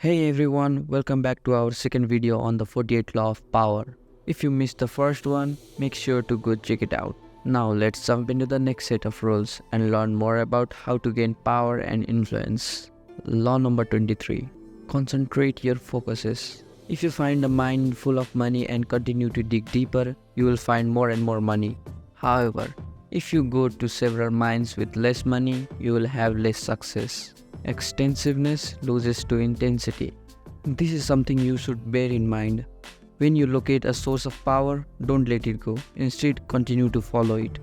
Hey everyone, welcome back to our second video on the 48 Law of Power. If you missed the first one, make sure to go check it out. Now let's jump into the next set of rules and learn more about how to gain power and influence. Law number 23. Concentrate your focuses. If you find a mine full of money and continue to dig deeper, you will find more and more money. However, if you go to several mines with less money, you will have less success. Extensiveness loses to intensity. This is something you should bear in mind. When you locate a source of power, don't let it go. Instead, continue to follow it.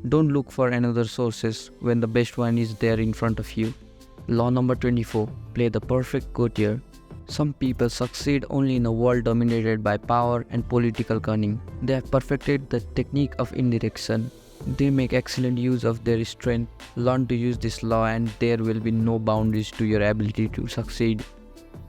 Don't look for another sources when the best one is there in front of you. Law number 24. Play the perfect Gotier. Some people succeed only in a world dominated by power and political cunning. They have perfected the technique of indirection. They make excellent use of their strength. Learn to use this law and there will be no boundaries to your ability to succeed.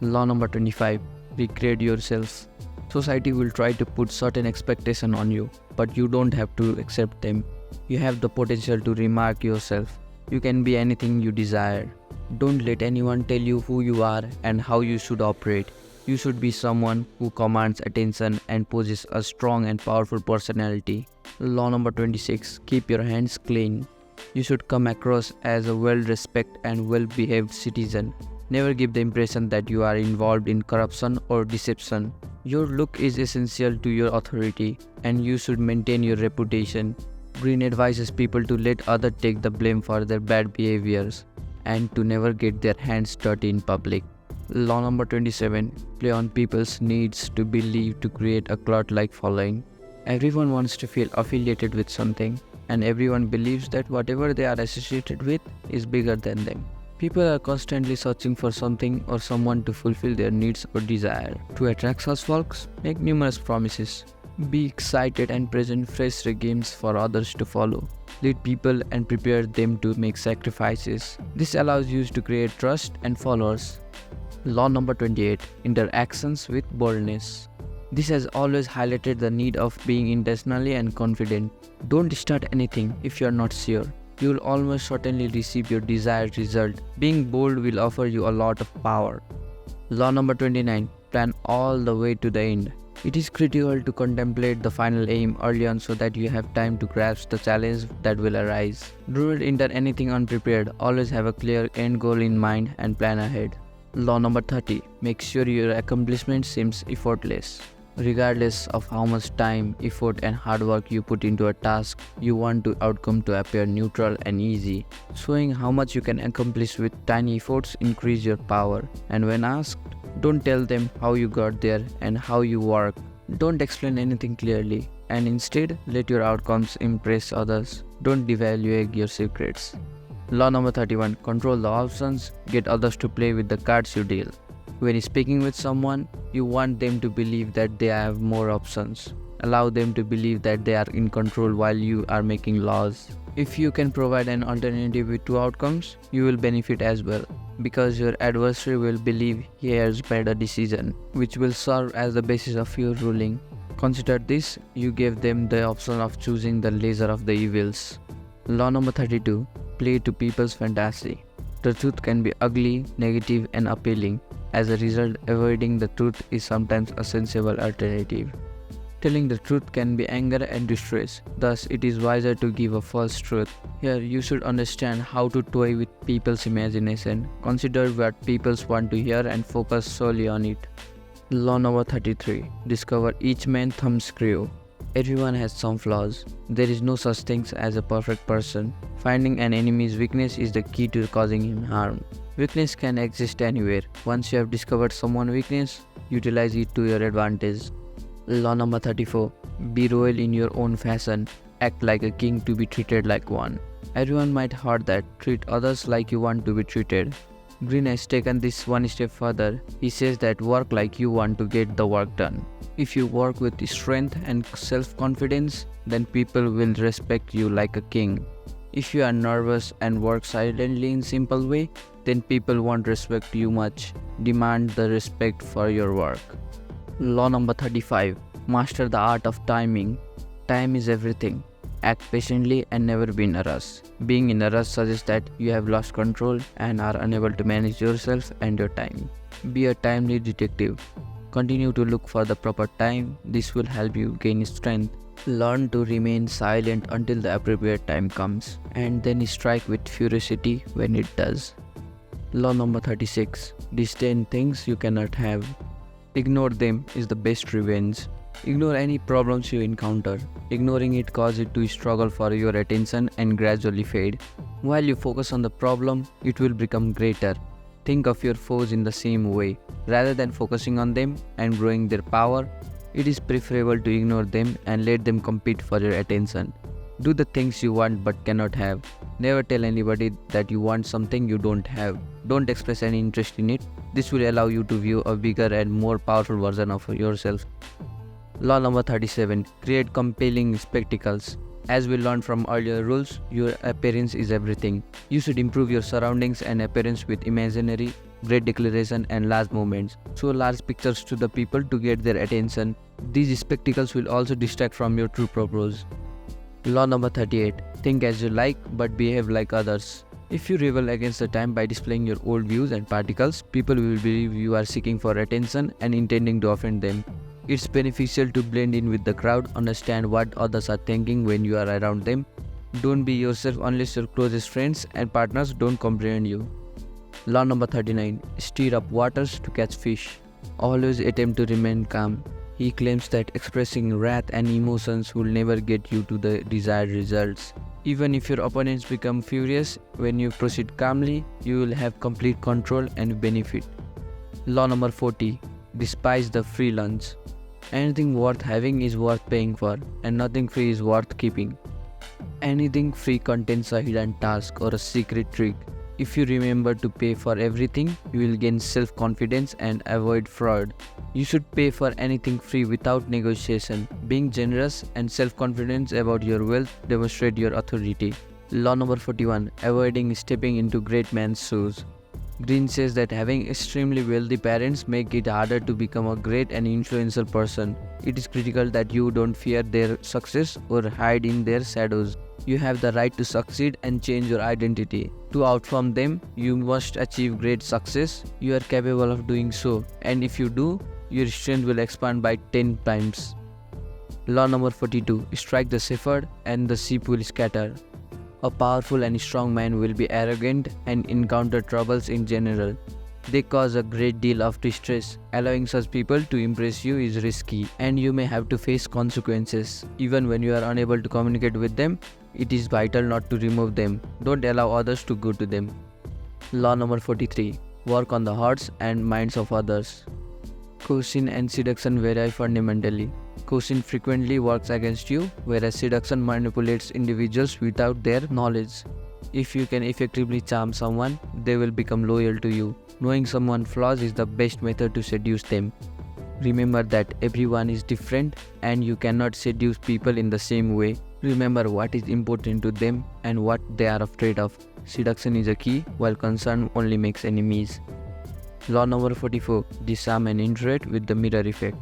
Law number 25. Recreate yourself. Society will try to put certain expectations on you, but you don't have to accept them. You have the potential to remark yourself. You can be anything you desire. Don't let anyone tell you who you are and how you should operate. You should be someone who commands attention and possesses a strong and powerful personality. Law number 26. Keep your hands clean. You should come across as a well-respected and well-behaved citizen. Never give the impression that you are involved in corruption or deception. Your look is essential to your authority, and you should maintain your reputation. Greene advises people to let others take the blame for their bad behaviors and to never get their hands dirty in public. Law number 27. Play on people's needs to believe to create a cult-like following. Everyone wants to feel affiliated with something, and everyone believes that whatever they are associated with is bigger than them. People are constantly searching for something or someone to fulfill their needs or desire. To attract such folks, make numerous promises. Be excited and present fresh regimes for others to follow. Lead people and prepare them to make sacrifices. This allows you to create trust and followers. Law number 28. Interactions with boldness. This has always highlighted the need of being intentionally and confident. Don't start anything if you are not sure. You will almost certainly receive your desired result. Being bold will offer you a lot of power. Law number 29. Plan all the way to the end. It is critical to contemplate the final aim early on so that you have time to grasp the challenge that will arise. Do not enter anything unprepared. Always have a clear end goal in mind and plan ahead. Law number 30. Make sure your accomplishment seems effortless. Regardless of how much time, effort and hard work you put into a task, you want the outcome to appear neutral and easy. Showing how much you can accomplish with tiny efforts increase your power. And when asked, don't tell them how you got there and how you work. Don't explain anything clearly, and instead let your outcomes impress others. Don't devalue your secrets. Law number 31. Control the options. Get others to play with the cards you deal. When speaking with someone, you want them to believe that they have more options. Allow them to believe that they are in control while you are making laws. If you can provide an alternative with two outcomes, you will benefit as well, because your adversary will believe he has made a decision, which will serve as the basis of your ruling. Consider this: you gave them the option of choosing the lesser of the evils. Law number 32. Play to people's fantasy. The truth can be ugly, negative and appealing. As a result, avoiding the truth is sometimes a sensible alternative. Telling the truth can be anger and distress. Thus, it is wiser to give a false truth. Here, you should understand how to toy with people's imagination. Consider what people want to hear and focus solely on it. Law number 33. Discover each man's thumbscrew. Everyone has some flaws. There is no such thing as a perfect person. Finding an enemy's weakness is the key to causing him harm. Weakness can exist anywhere. Once you have discovered someone's weakness, utilize it to your advantage. Law number 34. Be royal in your own fashion. Act like a king to be treated like one. Everyone might heard that. Treat others like you want to be treated. Greene has taken this one step further. He says that work like you want to get the work done. If you work with strength and self-confidence, then people will respect you like a king. If you are nervous and work silently in simple way, then people won't respect you much. Demand the respect for your work. Law number 35. Master the art of timing. Time is everything. Act patiently and never be in a rush. Being in a rush suggests that you have lost control and are unable to manage yourself and your time. Be a timely detective. Continue to look for the proper time. This will help you gain strength. Learn to remain silent until the appropriate time comes, and then strike with furiousity when it does. Law number 36. Disdain things you cannot have. Ignore them is the best revenge. Ignore any problems you encounter. Ignoring it causes it to struggle for your attention and gradually fade. While you focus on the problem, it will become greater. Think of your foes in the same way. Rather than focusing on them and growing their power, it is preferable to ignore them and let them compete for your attention. Do the things you want but cannot have. Never tell anybody that you want something you don't have. Don't express any interest in it. This will allow you to view a bigger and more powerful version of yourself. Law number 37. Create compelling spectacles. As we learned from earlier rules, your appearance is everything. You should improve your surroundings and appearance with imaginary, great declaration and large movements. Show large pictures to the people to get their attention. These spectacles will also distract from your true purpose. Law number 38. Think as you like but behave like others. If you rebel against the time by displaying your old views and particles, people will believe you are seeking for attention and intending to offend them. It's beneficial to blend in with the crowd, understand what others are thinking when you are around them. Don't be yourself unless your closest friends and partners don't comprehend you. Law number 39. Stir up waters to catch fish. Always attempt to remain calm. He claims that expressing wrath and emotions will never get you to the desired results. Even if your opponents become furious, when you proceed calmly, you will have complete control and benefit. Law number 40. Despise the free lunch. Anything worth having is worth paying for, and nothing free is worth keeping. Anything free contains a hidden task or a secret trick. If you remember to pay for everything, you will gain self-confidence and avoid fraud. You should pay for anything free without negotiation. Being generous and self-confident about your wealth demonstrate your authority. Law number 41. Avoiding stepping into great man's shoes. Greene says that having extremely wealthy parents make it harder to become a great and influential person. It is critical that you don't fear their success or hide in their shadows. You have the right to succeed and change your identity. To outperform them, you must achieve great success. You are capable of doing so, and if you do, your strength will expand by 10 times. Law number 42. Strike the shepherd and the sheep will scatter. A powerful and strong man will be arrogant and encounter troubles in general. They cause a great deal of distress. Allowing such people to impress you is risky, and you may have to face consequences. Even when you are unable to communicate with them, it is vital not to remove them. Don't allow others to go to them. Law number 43. Work on the hearts and minds of others. Coercion and seduction vary fundamentally. Coercion frequently works against you, whereas seduction manipulates individuals without their knowledge. If you can effectively charm someone, they will become loyal to you. Knowing someone's flaws is the best method to seduce them. Remember that everyone is different and you cannot seduce people in the same way. Remember what is important to them and what they are afraid of. Seduction is a key, while concern only makes enemies. Law number 44. Disarm an introvert with the mirror effect.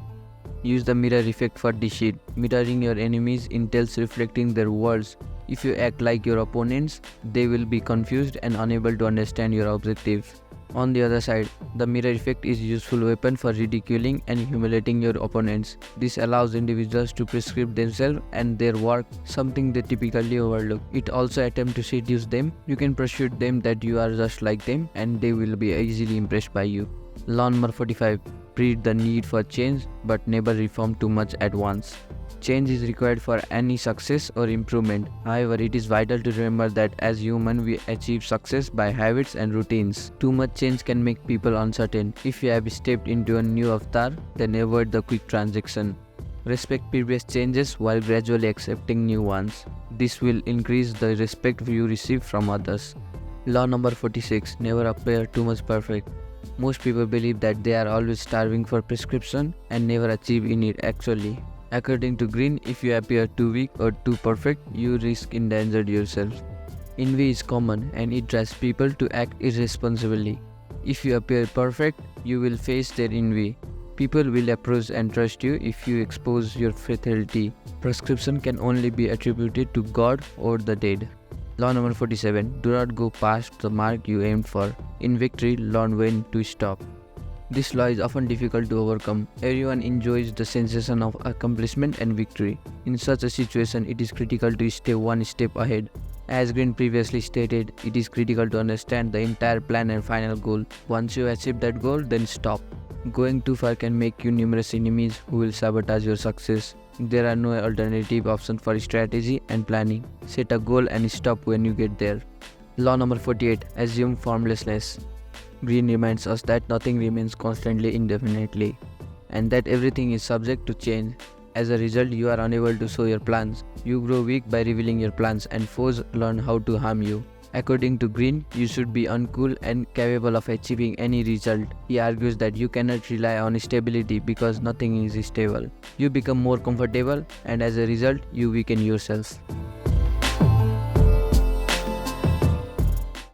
Use the mirror effect for deceit. Mirroring your enemies entails reflecting their words. If you act like your opponents, they will be confused and unable to understand your objectives. On the other side, the mirror effect is a useful weapon for ridiculing and humiliating your opponents. This allows individuals to prescribe themselves and their work, something they typically overlook. It also attempts to seduce them. You can persuade them that you are just like them and they will be easily impressed by you. Law number 45. Treat the need for change but never reform too much at once. Change is required for any success or improvement. However, it is vital to remember that as humans we achieve success by habits and routines. Too much change can make people uncertain. If you have stepped into a new avatar, then avoid the quick transition. Respect previous changes while gradually accepting new ones. This will increase the respect you receive from others. Law number 46. Never appear too much perfect. Most people believe that they are always starving for prescription and never achieve in it actually. According to Greene, if you appear too weak or too perfect, you risk endangering yourself. Envy is common and it drives people to act irresponsibly. If you appear perfect, you will face their envy. People will approach and trust you if you expose your fatality. Prescription can only be attributed to God or the dead. Law number 47. Do not go past the mark you aimed for. In victory, learn when to stop. This law is often difficult to overcome. Everyone enjoys the sensation of accomplishment and victory. In such a situation, it is critical to stay one step ahead. As Greene previously stated, it is critical to understand the entire plan and final goal. Once you achieve that goal, then stop. Going too far can make you numerous enemies who will sabotage your success. There are no alternative options for strategy and planning. Set a goal and stop when you get there. Law number 48. Assume formlessness. Greene reminds us that nothing remains constantly indefinitely, and that everything is subject to change. As a result, you are unable to show your plans. You grow weak by revealing your plans, and foes learn how to harm you. According to Greene, you should be uncool and capable of achieving any result. He argues that you cannot rely on stability because nothing is stable. You become more comfortable, and as a result, you weaken yourself.